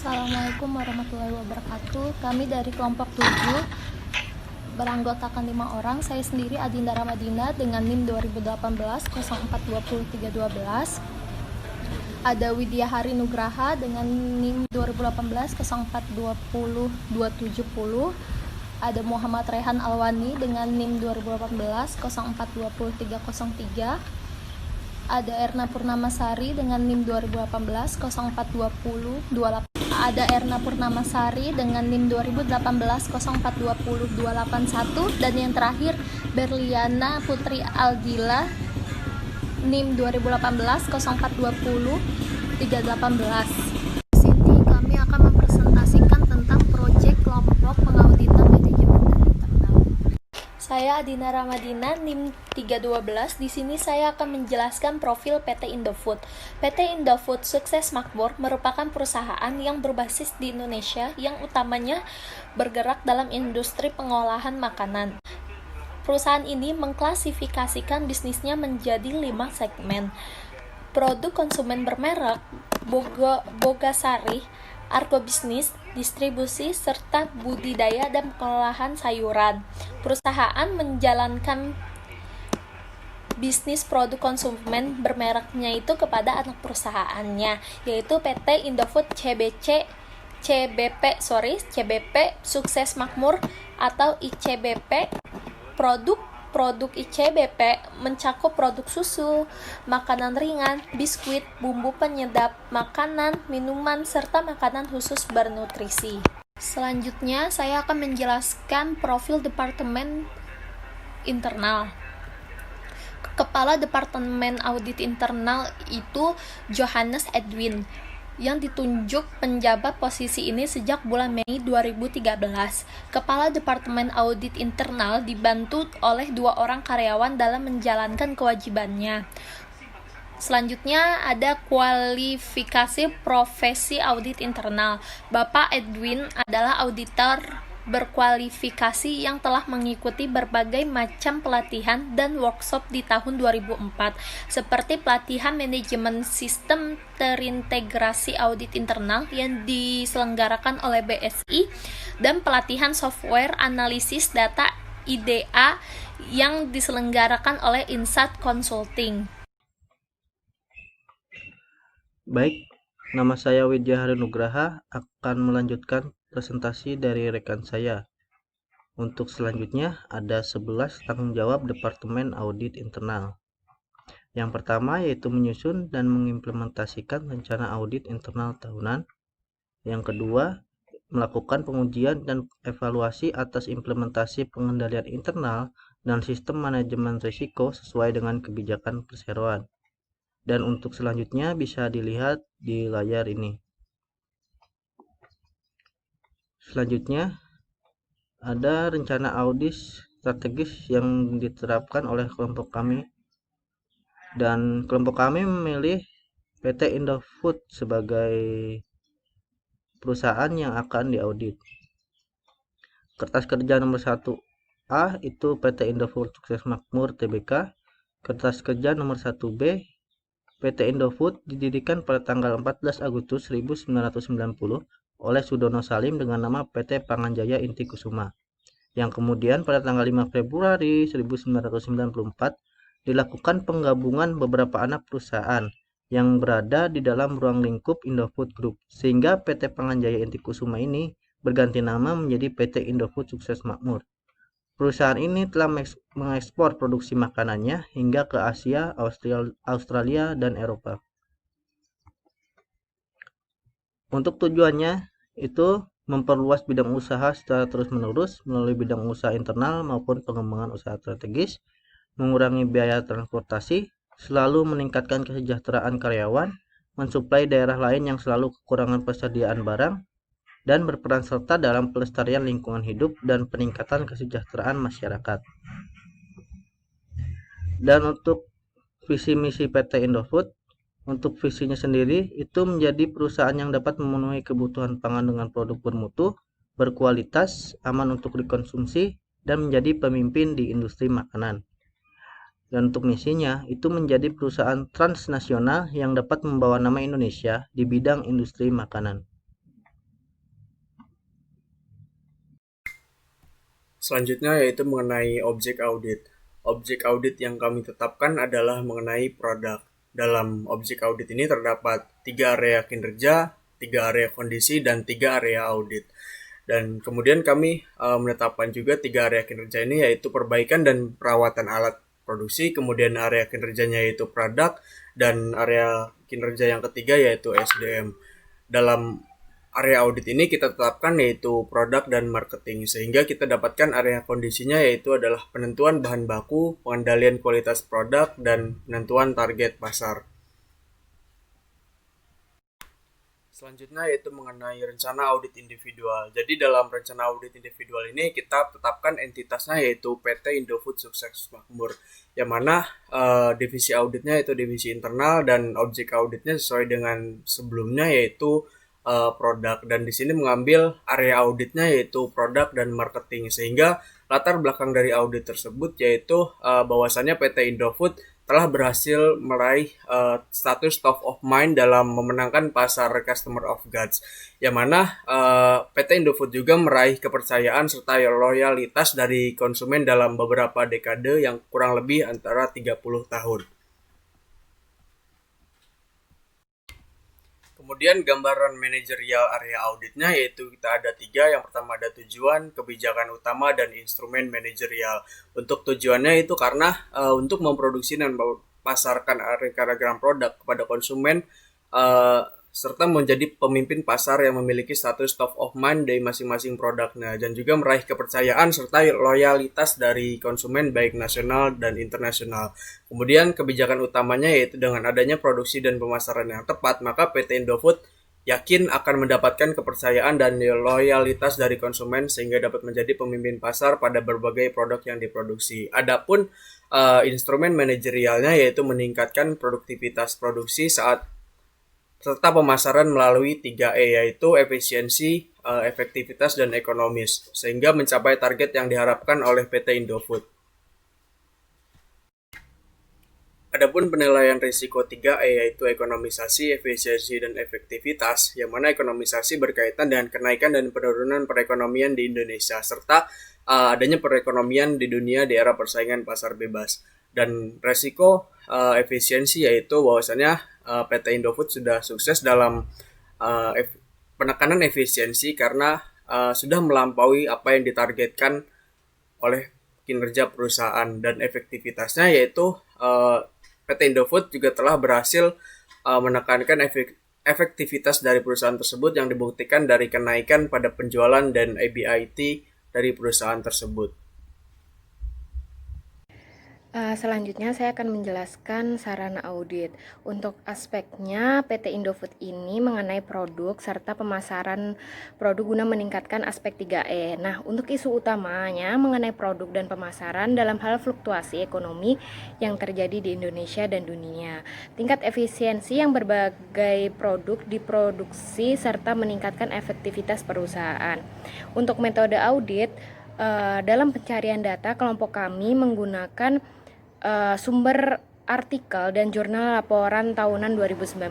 Assalamualaikum warahmatullahi wabarakatuh. Kami dari kelompok 7 beranggotakan 5 orang. Saya sendiri Adinda Ramadina dengan NIM 2018 0420 Ada Widya Hari Nugraha dengan NIM 2018 0420 Ada Muhammad Rehan Alwani dengan NIM 2018 0420 Ada Erna Purnamasari dengan NIM 2018 0420 Ada Erna Purnamasari dengan NIM 2018 0420 dan yang terakhir Berliana Putri Aldila NIM 2018 0420 Di sini kami akan mempresentasikan tentang proyek kelompok pengauditan manajemen dan internal. Saya Adina Ramadina, NIM 312. Di sini saya akan menjelaskan profil PT Indofood. PT Indofood Sukses Makmur merupakan perusahaan yang berbasis di Indonesia yang utamanya bergerak dalam industri pengolahan makanan. Perusahaan ini mengklasifikasikan bisnisnya menjadi 5 segmen. Produk konsumen bermerek, Bogasari, agrobisnis, distribusi, serta budidaya dan pengolahan sayuran. Perusahaan menjalankan bisnis produk konsumen bermereknya itu kepada anak perusahaannya, yaitu PT Indofood CBP Sukses Makmur atau ICBP. Produk ICBP mencakup produk susu, makanan ringan, biskuit, bumbu penyedap, makanan, minuman, serta makanan khusus bernutrisi. Selanjutnya, saya akan menjelaskan profil Departemen Internal. Kepala Departemen Audit Internal itu Johannes Edwin, yang ditunjuk penjabat posisi ini sejak bulan Mei 2013. Kepala Departemen Audit Internal dibantu oleh 2 orang karyawan dalam menjalankan kewajibannya. Selanjutnya ada kualifikasi profesi audit internal. Bapak Edwin adalah auditor berkualifikasi yang telah mengikuti berbagai macam pelatihan dan workshop di tahun 2004, seperti pelatihan manajemen sistem terintegrasi audit internal yang diselenggarakan oleh BSI dan pelatihan software analisis data IDA yang diselenggarakan oleh Insat Consulting. Baik, nama saya Widya Hari Nugraha akan melanjutkan presentasi dari rekan saya. Untuk selanjutnya ada 11 tanggung jawab Departemen Audit Internal. Yang pertama yaitu menyusun dan mengimplementasikan rencana audit internal tahunan. Yang kedua, melakukan pengujian dan evaluasi atas implementasi pengendalian internal dan sistem manajemen risiko sesuai dengan kebijakan perseroan. Dan untuk selanjutnya bisa dilihat di layar ini. Selanjutnya ada rencana audit strategis yang diterapkan oleh kelompok kami, dan kelompok kami memilih PT Indofood sebagai perusahaan yang akan diaudit. Kertas kerja nomor 1A itu PT Indofood Sukses Makmur Tbk. Kertas kerja nomor 1B PT Indofood didirikan pada tanggal 14 Agustus 1990 oleh Sudono Salim dengan nama PT Panganjaya Inti Kusuma, yang kemudian pada tanggal 5 Februari 1994 dilakukan penggabungan beberapa anak perusahaan yang berada di dalam ruang lingkup Indofood Group, sehingga PT Panganjaya Inti Kusuma ini berganti nama menjadi PT Indofood Sukses Makmur. Perusahaan ini telah mengekspor produksi makanannya hingga ke Asia, Australia, dan Eropa. Untuk tujuannya itu memperluas bidang usaha secara terus-menerus melalui bidang usaha internal maupun pengembangan usaha strategis, mengurangi biaya transportasi, selalu meningkatkan kesejahteraan karyawan, mensuplai daerah lain yang selalu kekurangan persediaan barang, dan berperan serta dalam pelestarian lingkungan hidup dan peningkatan kesejahteraan masyarakat. Dan untuk visi misi PT Indofood, untuk visinya sendiri itu menjadi perusahaan yang dapat memenuhi kebutuhan pangan dengan produk bermutu, berkualitas, aman untuk dikonsumsi, dan menjadi pemimpin di industri makanan. Dan untuk misinya itu menjadi perusahaan transnasional yang dapat membawa nama Indonesia di bidang industri makanan. Selanjutnya yaitu mengenai objek audit. Objek audit yang kami tetapkan adalah mengenai produk. Dalam objek audit ini terdapat 3 area kinerja, 3 area kondisi, dan 3 area audit. Dan kemudian kami menetapkan juga 3 area kinerja ini yaitu perbaikan dan perawatan alat produksi, kemudian area kinerjanya yaitu produk, dan area kinerja yang ketiga yaitu SDM. Dalam area audit ini kita tetapkan yaitu produk dan marketing, sehingga kita dapatkan area kondisinya yaitu adalah penentuan bahan baku, pengendalian kualitas produk, dan penentuan target pasar. Selanjutnya yaitu mengenai rencana audit individual. Jadi dalam rencana audit individual ini kita tetapkan entitasnya yaitu PT Indofood Sukses Makmur, yang mana divisi auditnya yaitu divisi internal dan objek auditnya sesuai dengan sebelumnya yaitu produk, dan di sini mengambil area auditnya yaitu produk dan marketing, sehingga latar belakang dari audit tersebut yaitu bahwasannya PT Indofood telah berhasil meraih status top of mind dalam memenangkan pasar Customer of Gods, yang mana PT Indofood juga meraih kepercayaan serta loyalitas dari konsumen dalam beberapa dekade yang kurang lebih antara 30 tahun. Kemudian gambaran manajerial area auditnya yaitu kita ada 3. Yang pertama ada tujuan, kebijakan utama, dan instrumen manajerial. Untuk tujuannya itu karena untuk memproduksi dan memasarkan aneka ragam produk kepada konsumen serta menjadi pemimpin pasar yang memiliki status top of mind dari masing-masing produknya, dan juga meraih kepercayaan serta loyalitas dari konsumen baik nasional dan internasional. Kemudian kebijakan utamanya yaitu dengan adanya produksi dan pemasaran yang tepat, maka PT Indofood yakin akan mendapatkan kepercayaan dan loyalitas dari konsumen sehingga dapat menjadi pemimpin pasar pada berbagai produk yang diproduksi. Adapun instrumen manajerialnya yaitu meningkatkan produktivitas produksi serta pemasaran melalui 3E yaitu efisiensi, efektivitas, dan ekonomis, sehingga mencapai target yang diharapkan oleh PT Indofood. Adapun penilaian risiko 3E yaitu ekonomisasi, efisiensi, dan efektivitas, yang mana ekonomisasi berkaitan dengan kenaikan dan penurunan perekonomian di Indonesia serta adanya perekonomian di dunia di era persaingan pasar bebas. Dan resiko efisiensi yaitu bahwasannya PT Indofood sudah sukses dalam penekanan efisiensi karena sudah melampaui apa yang ditargetkan oleh kinerja perusahaan, dan efektivitasnya yaitu PT Indofood juga telah berhasil menekankan efektivitas dari perusahaan tersebut yang dibuktikan dari kenaikan pada penjualan dan EBIT dari perusahaan tersebut. Selanjutnya saya akan menjelaskan sarana audit. Untuk aspeknya, PT Indofood ini mengenai produk serta pemasaran produk guna meningkatkan aspek 3E. Nah, untuk isu utamanya mengenai produk dan pemasaran dalam hal fluktuasi ekonomi yang terjadi di Indonesia dan dunia. Tingkat efisiensi yang berbagai produk diproduksi serta meningkatkan efektivitas perusahaan. Untuk metode audit, dalam pencarian data, kelompok kami menggunakan sumber artikel dan jurnal laporan tahunan 2019.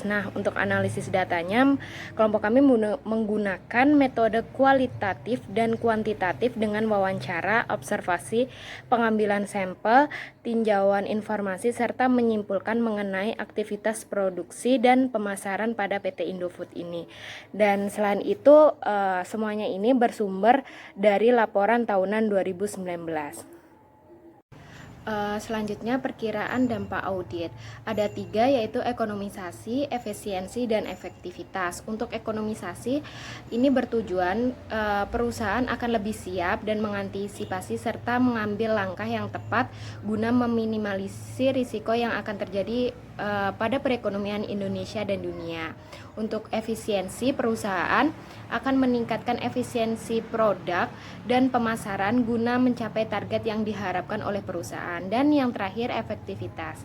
Nah, untuk analisis datanya, kelompok kami menggunakan metode kualitatif dan kuantitatif dengan wawancara, observasi, pengambilan sampel, tinjauan informasi, serta menyimpulkan mengenai aktivitas produksi dan pemasaran pada PT Indofood ini. Dan selain itu, semuanya ini bersumber dari laporan tahunan 2019. Selanjutnya perkiraan dampak audit. Ada 3 yaitu ekonomisasi, efisiensi, dan efektivitas. Untuk ekonomisasi ini bertujuan perusahaan akan lebih siap dan mengantisipasi serta mengambil langkah yang tepat guna meminimalisir risiko yang akan terjadi pada perekonomian Indonesia dan dunia. Untuk efisiensi, perusahaan akan meningkatkan efisiensi produk dan pemasaran guna mencapai target yang diharapkan oleh perusahaan. Dan yang terakhir, efektivitas.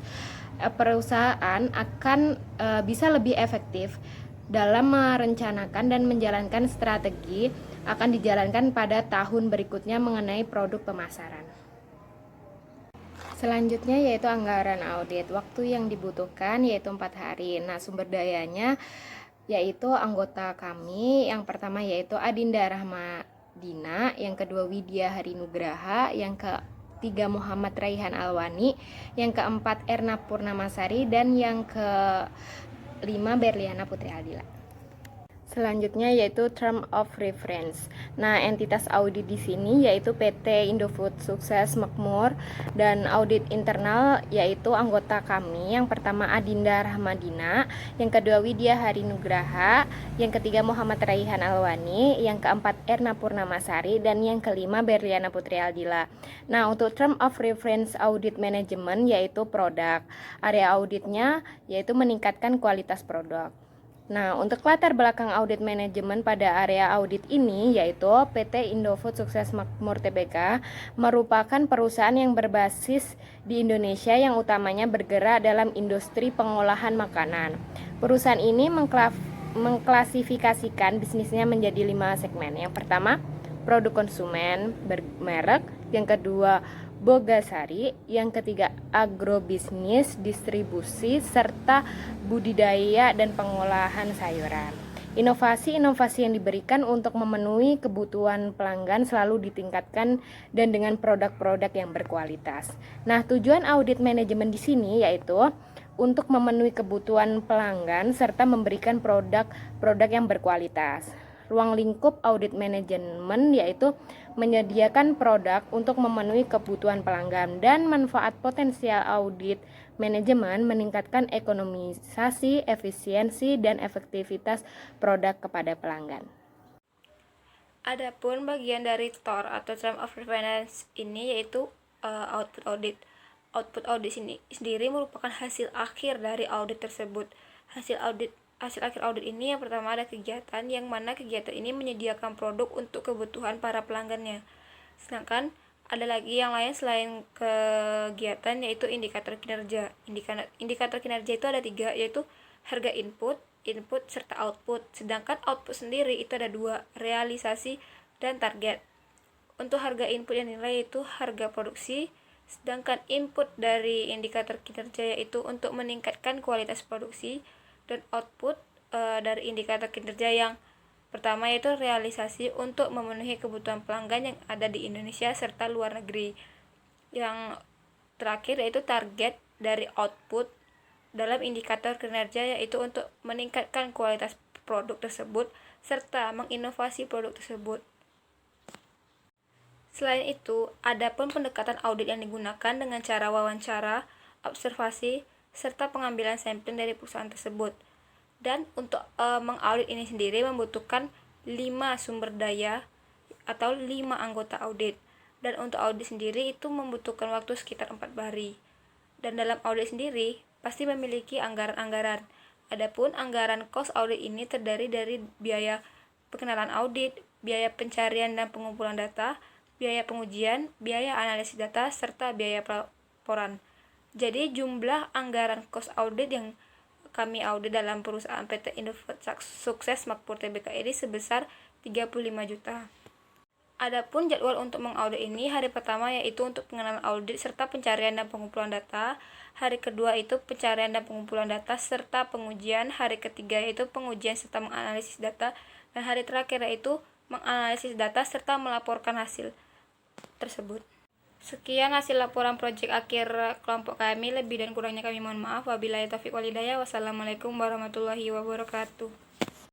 Perusahaan akan bisa lebih efektif dalam merencanakan dan menjalankan strategi akan dijalankan pada tahun berikutnya mengenai produk pemasaran. Selanjutnya yaitu anggaran audit. Waktu yang dibutuhkan yaitu 4 hari. Nah, sumber dayanya yaitu anggota kami. Yang pertama yaitu Adinda Dina, yang kedua Widya Hari Nugraha, yang ketiga Muhammad Raihan Alwani, yang keempat Erna Purnamasari, dan yang kelima Berliana Putri Aldila. Selanjutnya yaitu term of reference. Nah, entitas audit di sini yaitu PT Indofood Sukses Makmur, dan audit internal yaitu anggota kami. Yang pertama Adinda Rahmadina, yang kedua Widya Hari Nugraha, yang ketiga Muhammad Raihan Alwani, yang keempat Erna Purnamasari, dan yang kelima Berliana Putri Aldila. Nah, untuk term of reference audit manajemen yaitu produk. Area auditnya yaitu meningkatkan kualitas produk. Nah, untuk latar belakang audit manajemen pada area audit ini yaitu PT Indofood Sukses Makmur Tbk merupakan perusahaan yang berbasis di Indonesia yang utamanya bergerak dalam industri pengolahan makanan. Perusahaan ini mengklasifikasikan bisnisnya menjadi 5 segmen. Yang pertama, produk konsumen bermerek, yang kedua Bogasari, yang ketiga agrobisnis, distribusi, serta budidaya dan pengolahan sayuran. Inovasi-inovasi yang diberikan untuk memenuhi kebutuhan pelanggan selalu ditingkatkan dan dengan produk-produk yang berkualitas. Nah, tujuan audit manajemen di sini yaitu untuk memenuhi kebutuhan pelanggan serta memberikan produk-produk yang berkualitas. Ruang lingkup audit manajemen yaitu menyediakan produk untuk memenuhi kebutuhan pelanggan, dan manfaat potensial audit manajemen meningkatkan ekonomisasi, efisiensi, dan efektivitas produk kepada pelanggan. Adapun bagian dari TOR atau Term of Reference ini yaitu output audit. Output audit sendiri merupakan hasil akhir dari audit tersebut. Hasil akhir audit ini yang pertama ada kegiatan, yang mana kegiatan ini menyediakan produk untuk kebutuhan para pelanggannya. Sedangkan ada lagi yang lain selain kegiatan yaitu indikator kinerja. Indikator kinerja itu ada 3, yaitu harga input, serta output. Sedangkan output sendiri itu ada 2, realisasi dan target. Untuk harga input yang nilai itu harga produksi, sedangkan input dari indikator kinerja yaitu untuk meningkatkan kualitas produksi, dan output dari indikator kinerja yang pertama yaitu realisasi untuk memenuhi kebutuhan pelanggan yang ada di Indonesia serta luar negeri. Yang terakhir yaitu target dari output dalam indikator kinerja yaitu untuk meningkatkan kualitas produk tersebut serta menginovasi produk tersebut. Selain itu, ada pun pendekatan audit yang digunakan dengan cara wawancara, observasi, serta pengambilan sampling dari perusahaan tersebut. Dan untuk mengaudit ini sendiri membutuhkan 5 sumber daya atau 5 anggota audit. Dan untuk audit sendiri itu membutuhkan waktu sekitar 4 hari. Dan dalam audit sendiri pasti memiliki anggaran-anggaran. Adapun anggaran cost audit ini terdiri dari biaya pengenalan audit, biaya pencarian dan pengumpulan data, biaya pengujian, biaya analisis data, serta biaya pelaporan. Jadi jumlah anggaran cost audit yang kami audit dalam perusahaan PT Indofood Sukses Makmur Tbk ini sebesar 35 juta. Adapun jadwal untuk mengaudit ini, hari pertama yaitu untuk pengenalan audit serta pencarian dan pengumpulan data, hari kedua itu pencarian dan pengumpulan data serta pengujian, hari ketiga yaitu pengujian serta menganalisis data, dan hari terakhir yaitu menganalisis data serta melaporkan hasil tersebut. Sekian hasil laporan proyek akhir kelompok kami. Lebih dan kurangnya kami mohon maaf. Wabillahi taufiq wal hidayah. Wassalamualaikum warahmatullahi wabarakatuh.